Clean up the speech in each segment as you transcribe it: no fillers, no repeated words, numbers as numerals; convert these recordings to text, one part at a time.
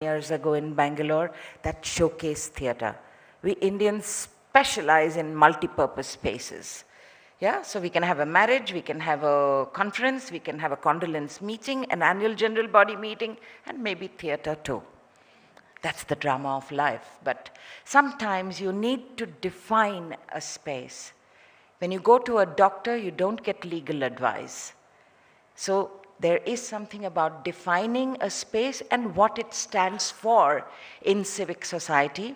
years ago in Bangalore that showcased theatre. We Indians specialize in multi-purpose spaces. Yeah, so we can have a marriage, we can have a conference, we can have a condolence meeting, an annual general body meeting, and maybe theatre too. That's the drama of life. But sometimes you need to define a space. When you go to a doctor, you don't get legal advice. So there is something about defining a space and what it stands for in civic society.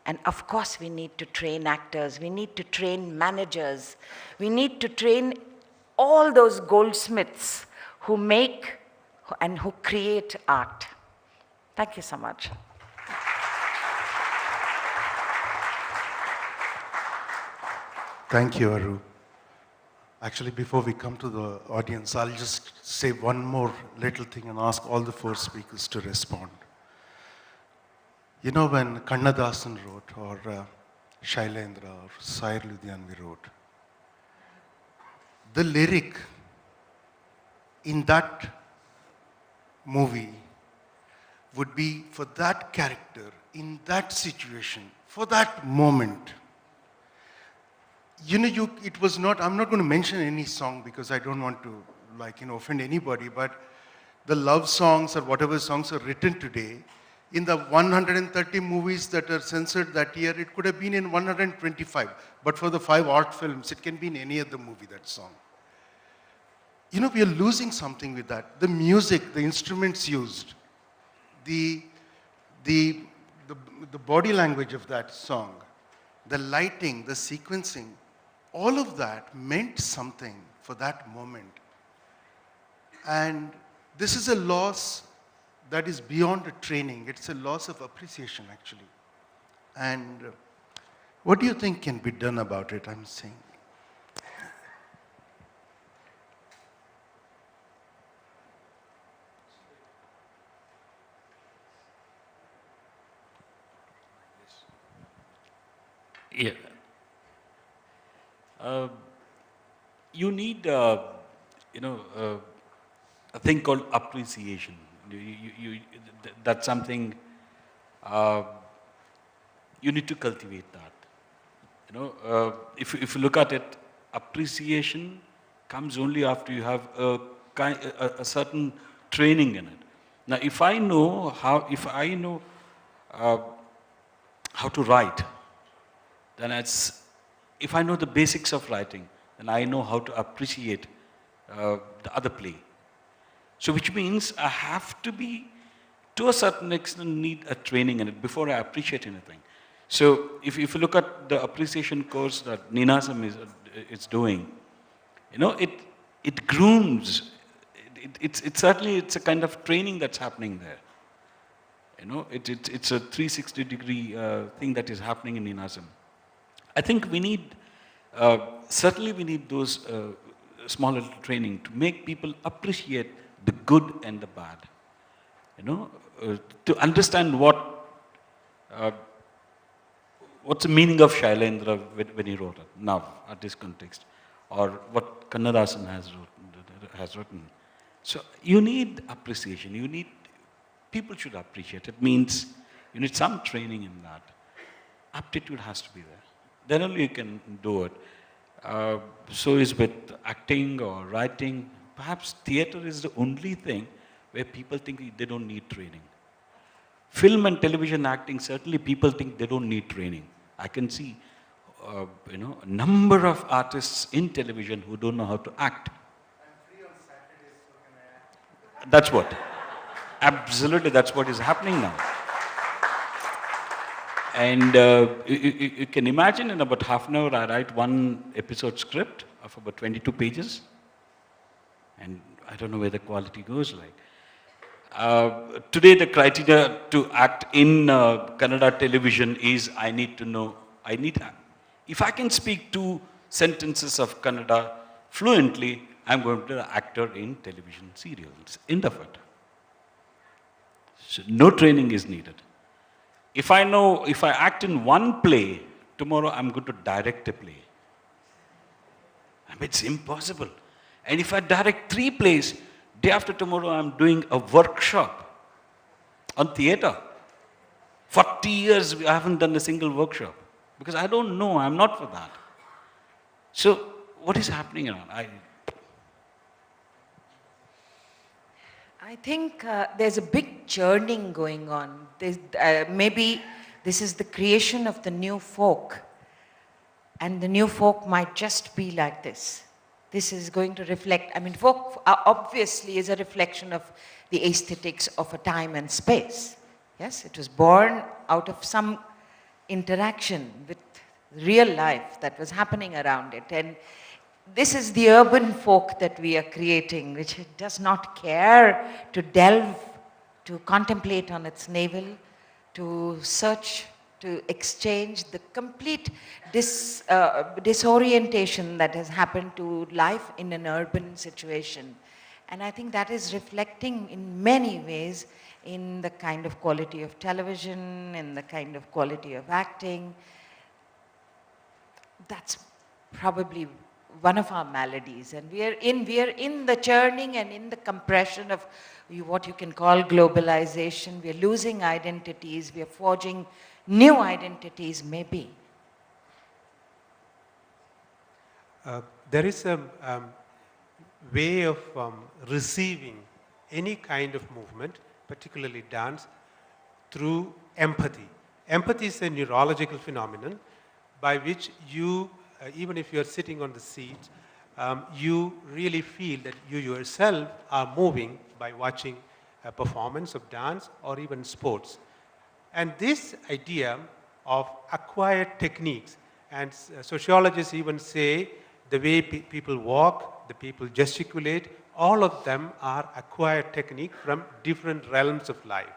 And of course, we need to train actors, we need to train managers, we need to train all those goldsmiths who make and who create art. Thank you so much. Thank you, Aru. Actually, before we come to the audience, I'll just say one more little thing and ask all the four speakers to respond. You know, when Kannadasan wrote, or Shailendra, or Sair Ludhianvi wrote, the lyric in that movie would be for that character, in that situation, for that moment. You know, it was not, I'm not going to mention any song because I don't want to, offend anybody, but the love songs or whatever songs are written today, in the 130 movies that are censored that year, it could have been in 125. But for the 5 art films, it can be in any other movie, that song. You know, we are losing something with that. The music, the instruments used, the body language of that song, the lighting, the sequencing, all of that meant something for that moment. And this is a loss that is beyond a training. It's a loss of appreciation, actually. And what do you think can be done about it, I'm saying? Yeah. You need, a thing called appreciation. That's something you need to cultivate that. You know, if you look at it, appreciation comes only after you have a certain training in it. Now, if I know how to write, then if I know the basics of writing, then I know how to appreciate the other play. So which means I have to be, to a certain extent, need a training in it before I appreciate anything. So if you look at the appreciation course that Ninasam is doing, you know, it grooms, it's certainly, it's a kind of training that's happening there. You know, it's a 360-degree thing that is happening in Ninasam. I think we need, certainly we need those small little training to make people appreciate the good and the bad. You know, to understand what's the meaning of Shailendra when he wrote it now, at this context, or what Kannadasan has written. So you need appreciation. People should appreciate it. It means you need some training in that. Aptitude has to be there. Then only you can do it. So is with acting or writing. Perhaps theatre is the only thing where people think they don't need training. Film and television acting, certainly people think they don't need training. I can see, a number of artists in television who don't know how to act. I'm free on Saturdays, so can I act? That's what. Absolutely, that's what is happening now. And you can imagine in about half an hour, I write one episode script of about 22 pages. And I don't know where the quality goes like. Today, the criteria to act in Kannada television is if I can speak 2 sentences of Kannada fluently, I'm going to be an actor in television serials. End of it. So no training is needed. If I act in one play, tomorrow I'm going to direct a play. I mean, it's impossible. And if I direct 3 plays, day after tomorrow I'm doing a workshop. on theatre. 40 years I haven't done a single workshop because I don't know, I'm not for that. So what is happening around? I think there's a big churning going on. Maybe this is the creation of the new folk, and the new folk might just be like this. This is going to reflect, I mean, folk obviously is a reflection of the aesthetics of a time and space. Yes, it was born out of some interaction with real life that was happening around it. And this is the urban folk that we are creating, which does not care to delve, to contemplate on its navel, to search, to exchange the complete disorientation that has happened to life in an urban situation. And I think that is reflecting in many ways in the kind of quality of television, in the kind of quality of acting. That's probably one of our maladies, and we are in the churning and in the compression of what you can call globalization. We are losing identities, we are forging new identities maybe. There is a way of receiving any kind of movement, particularly dance, through empathy. Empathy is a neurological phenomenon by which you, even if you are sitting on the seat, you really feel that you yourself are moving by watching a performance of dance or even sports. And this idea of acquired techniques, and sociologists even say the way people walk, the people gesticulate, all of them are acquired technique from different realms of life.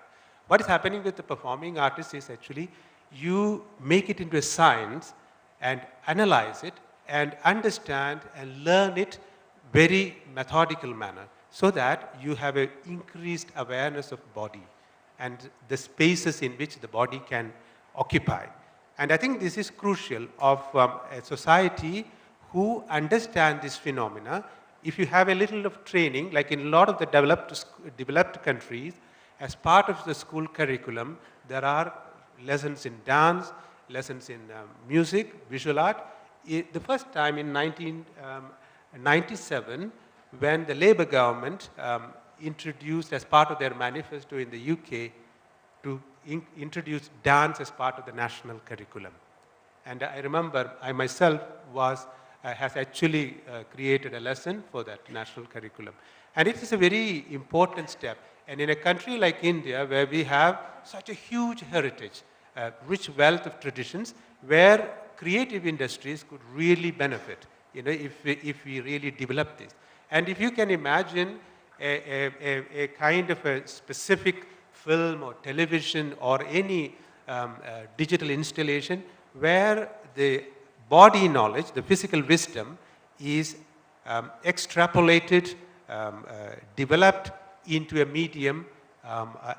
What is happening with the performing artist is actually you make it into a science and analyze it and understand and learn it very methodical manner so that you have an increased awareness of body and the spaces in which the body can occupy. And I think this is crucial of a society who understand this phenomena. If you have a little of training, like in a lot of the developed countries, as part of the school curriculum, there are lessons in dance, lessons in music, visual art. The first time in 1997, when the Labour government introduced as part of their manifesto in the UK to introduce dance as part of the national curriculum. And I remember I myself has actually created a lesson for that national curriculum. And it is a very important step. And in a country like India, where we have such a huge heritage, rich wealth of traditions, where creative industries could really benefit, if we really develop this. And if you can imagine a kind of a specific film or television or any digital installation where the body knowledge, the physical wisdom is extrapolated, developed into a medium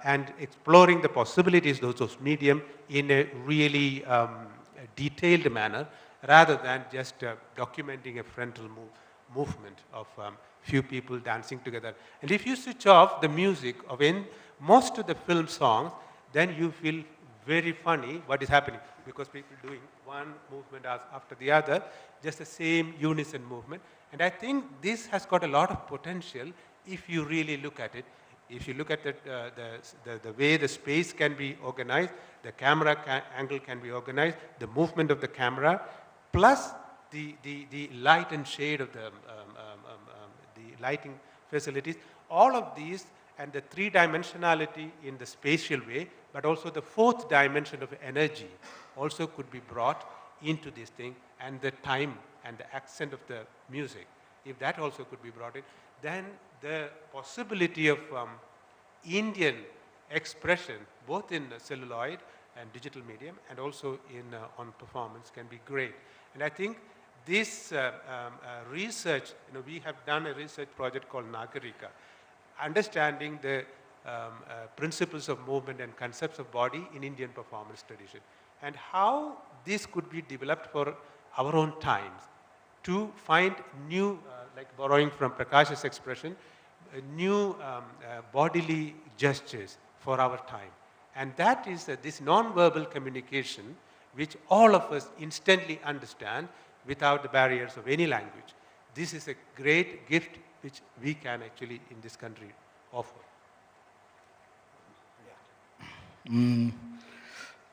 and exploring the possibilities of those medium in a really detailed manner rather than just documenting a frontal movement of few people dancing together. And if you switch off the music of most of the film songs, then you feel very funny what is happening because people doing one movement after the other, just the same unison movement. And I think this has got a lot of potential if you really look at it. If you look at the way the space can be organized, the camera angle can be organized, the movement of the camera, plus the light and shade of the lighting facilities, all of these and the three-dimensionality in the spatial way, but also the fourth dimension of energy also could be brought into this thing, and the time and the accent of the music. If that also could be brought in, then the possibility of Indian expression, both in celluloid and digital medium, and also on performance, can be great. And I think this research, we have done a research project called Nagarika, understanding the principles of movement and concepts of body in Indian performance tradition, and how this could be developed for our own times to find new, like borrowing from Prakash's expression, new bodily gestures for our time. And that is this non-verbal communication which all of us instantly understand without the barriers of any language. This is a great gift which we can actually in this country offer.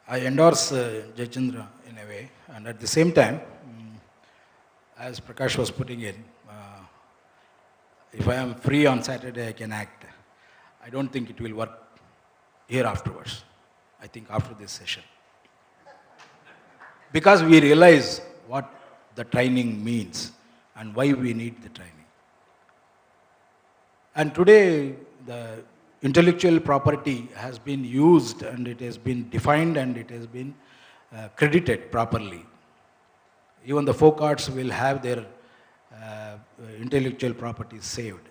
I endorse Jayachandra in a way, and at the same time, as Prakash was putting in, if I am free on Saturday, I can act. I don't think it will work here afterwards. I think after this session. Because we realize what the training means and why we need the training. And today, the intellectual property has been used and it has been defined and it has been credited properly. Even the folk arts will have their intellectual property saved.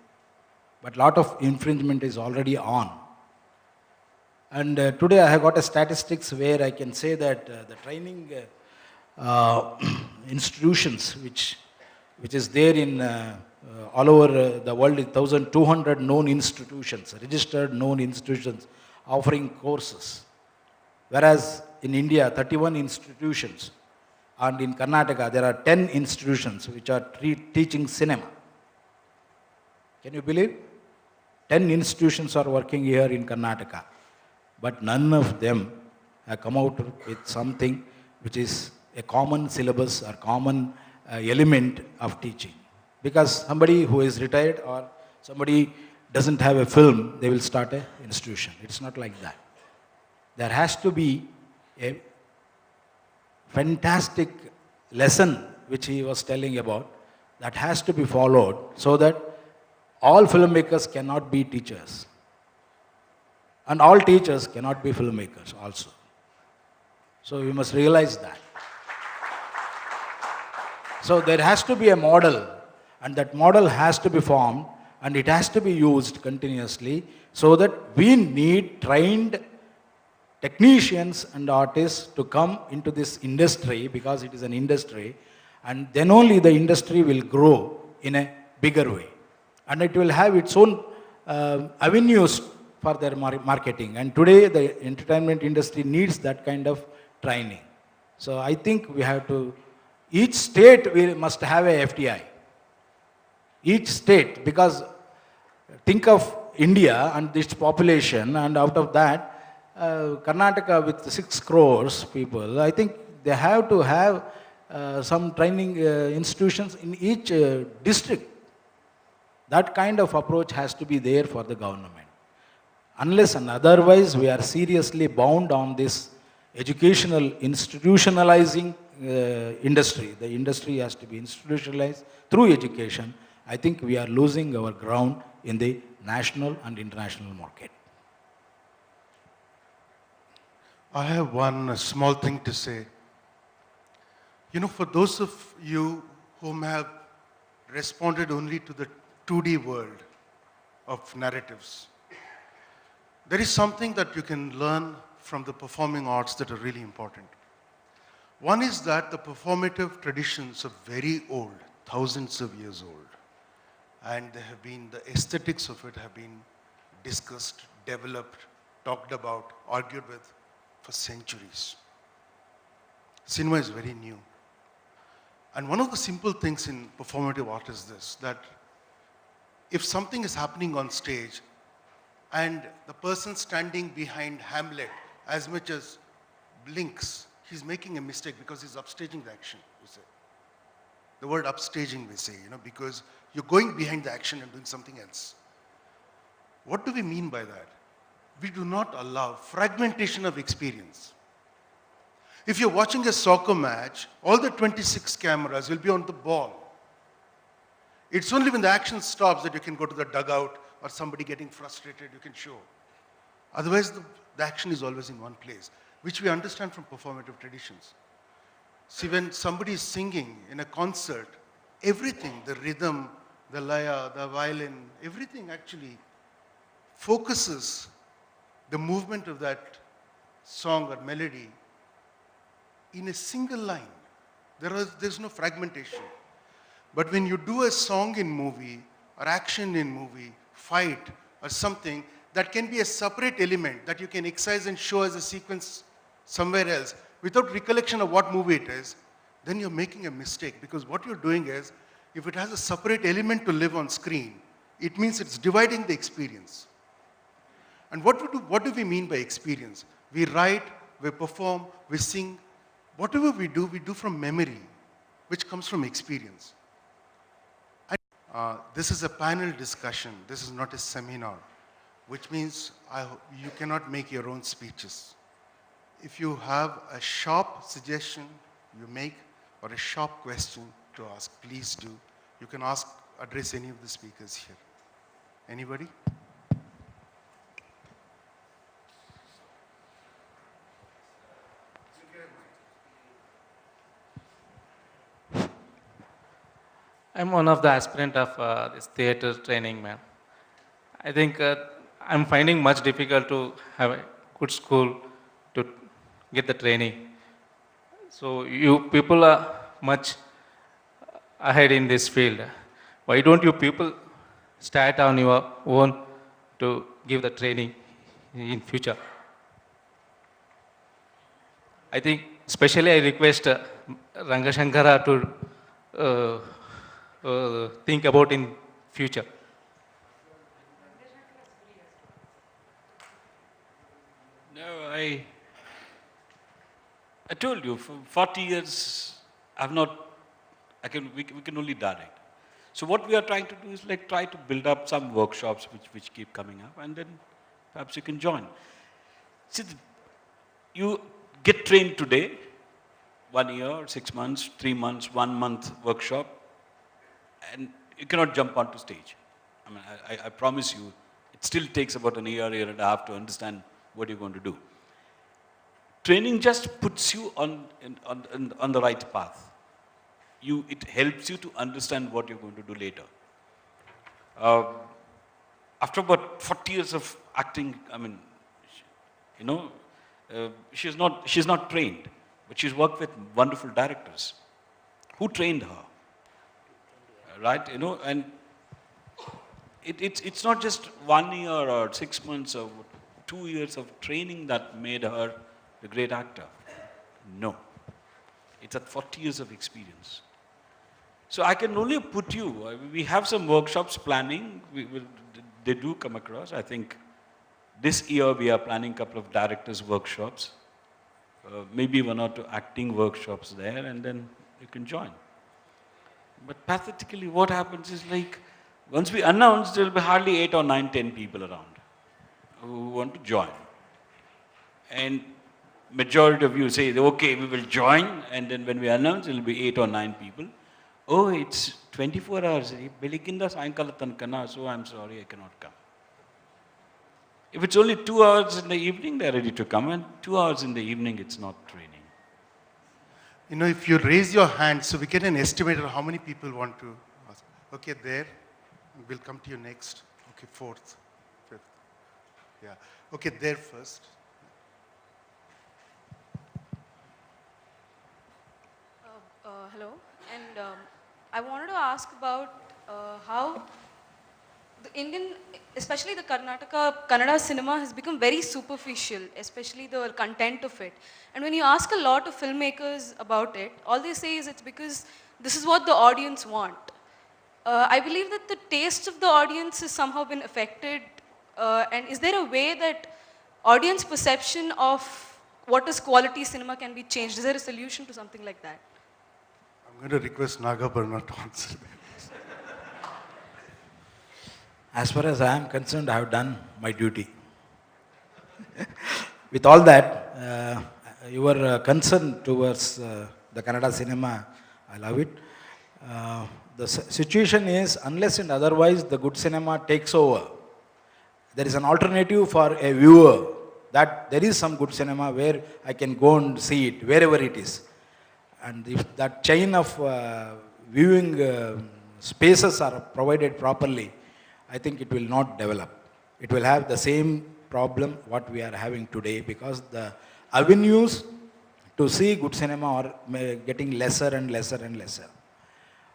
But a lot of infringement is already on. And today I have got a statistics where I can say that the training institutions which is there in all over the world, 1,200 known institutions, registered known institutions offering courses. Whereas in India, 31 institutions, and in Karnataka, there are 10 institutions which are teaching cinema. Can you believe? 10 institutions are working here in Karnataka, but none of them have come out with something which is a common syllabus or common element of teaching. Because somebody who is retired or somebody doesn't have a film, they will start an institution. It's not like that. There has to be a fantastic lesson which he was telling about that has to be followed so that all filmmakers cannot be teachers. And all teachers cannot be filmmakers also. So we must realize that. So there has to be a model, and that model has to be formed, and it has to be used continuously so that we need trained technicians and artists to come into this industry, because it is an industry, and then only the industry will grow in a bigger way. And it will have its own avenues for their marketing. And today the entertainment industry needs that kind of training. So I think we have to, each state must have a FTI. Each state, because think of India and its population, and out of that, Karnataka with 6 crores people, I think they have to have some training institutions in each district. That kind of approach has to be there for the government. Unless and otherwise, we are seriously bound on this educational institutionalizing industry. The industry has to be institutionalized through education. I think we are losing our ground in the national and international market. I have one small thing to say. You know, for those of you whom have responded only to the 2D world of narratives, there is something that you can learn from the performing arts that are really important. One is that the performative traditions are very old, thousands of years old. And they have been, the aesthetics of it have been discussed, developed, talked about, argued with for centuries. Cinema is very new. And one of the simple things in performative art is this, that if something is happening on stage and the person standing behind Hamlet as much as blinks, he's making a mistake because he's upstaging the action, you say. The word upstaging, we say, because you're going behind the action and doing something else. What do we mean by that? We do not allow fragmentation of experience. If you're watching a soccer match, all the 26 cameras will be on the ball. It's only when the action stops that you can go to the dugout or somebody getting frustrated, you can show. Otherwise, the action is always in one place, which we understand from performative traditions. See, when somebody is singing in a concert, everything, the rhythm, the laya, the violin, everything actually focuses the movement of that song or melody in a single line. There's no fragmentation. But when you do a song in movie, or action in movie, fight, or something, that can be a separate element that you can excise and show as a sequence somewhere else without recollection of what movie it is, then you're making a mistake, because what you're doing is, if it has a separate element to live on screen, it means it's dividing the experience. And what do we mean by experience? We write, we perform, we sing. Whatever we do from memory, which comes from experience. This is a panel discussion. This is not a seminar, which means you cannot make your own speeches. If you have a sharp suggestion you make or a sharp question to ask, please do. You can address any of the speakers here. Anybody? I'm one of the aspirant of this theater training, ma'am. I think I'm finding much difficult to have a good school to get the training. So you people are much ahead in this field. Why don't you people start on your own to give the training in future? I think especially I request Rangashankara to think about in future. No, I told you, for 40 years, we can only direct. So what we are trying to do is like try to build up some workshops which keep coming up, and then perhaps you can join. See, you get trained today, 1 year, 6 months, 3 months, 1 month workshop, and you cannot jump onto stage. I mean, I promise you, it still takes about an year and a half to understand what you're going to do. Training just puts you on the right path. It helps you to understand what you're going to do later. After about 40 years of acting, I mean, she's not trained, but she's worked with wonderful directors. Who trained her? Right, and it's not just 1 year or 6 months or 2 years of training that made her a great actor. No, it's at 40 years of experience. So I can only put you, we have some workshops planning, they do come across. I think this year we are planning a couple of directors' workshops, maybe 1 or 2 acting workshops there, and then you can join. But pathetically, what happens is like, once we announce, there will be hardly 8 or 9, 10 people around who want to join. And majority of you say, okay, we will join, and then when we announce, it will be 8 or 9 people. Oh, it's 24 hours, Belikinda Sayankalathankana, so I'm sorry, I cannot come. If it's only 2 hours in the evening, they're ready to come, and 2 hours in the evening, it's not training. If you raise your hand, so we get an estimate of how many people want to ask. Okay, there. We'll come to you next. Okay, 4th, 5th. Yeah. Okay, there first. Hello, and I wanted to ask about how the Indian, especially the Kannada cinema has become very superficial, especially the content of it. And when you ask a lot of filmmakers about it, all they say is it's because this is what the audience want. I believe that the taste of the audience has somehow been affected. And is there a way that audience perception of what is quality cinema can be changed? Is there a solution to something like that? I'm going to request Nagaparna to answer that. As far as I am concerned, I have done my duty. With all that, your concern towards the Kannada cinema, I love it. The situation is, unless and otherwise the good cinema takes over, there is an alternative for a viewer, that there is some good cinema where I can go and see it, wherever it is. And if that chain of viewing spaces are provided properly, I think it will not develop. It will have the same problem what we are having today, because the avenues to see good cinema are getting lesser and lesser and lesser.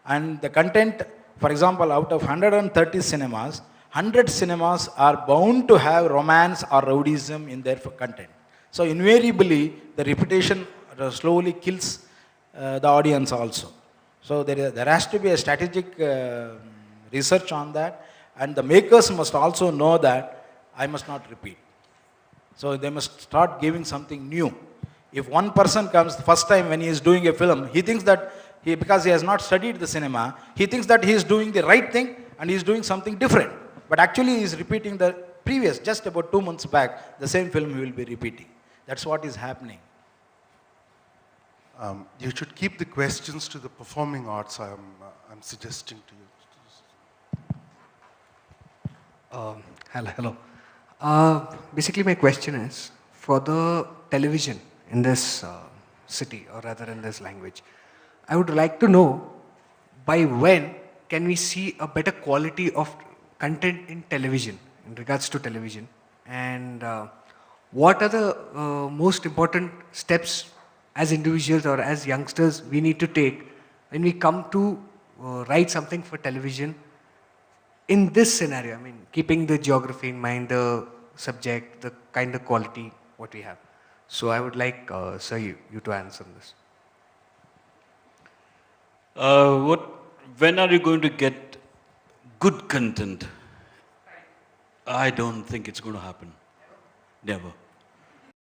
And the content, for example, out of 130 cinemas, 100 cinemas are bound to have romance or rowdyism in their content. So invariably, the repetition slowly kills the audience also. So there has to be a strategic research on that, and the makers must also know that I must not repeat. So they must start giving something new. If one person comes the first time when he is doing a film, he thinks that because he has not studied the cinema, he thinks that he is doing the right thing and he is doing something different. But actually he is repeating the previous, just about 2 months back, the same film he will be repeating. That's what is happening. You should keep the questions to the performing arts, I'm suggesting to you. Hello. Basically, my question is, for the television in this city, or rather in this language, I would like to know by when can we see a better quality of content in television, in regards to television, and what are the most important steps as individuals or as youngsters we need to take when we come to write something for television in this scenario? I mean, keeping the geography in mind, the subject, the kind of quality what we have. So I would like, sir, you to answer this. When are you going to get good content? I don't think it's going to happen. Never.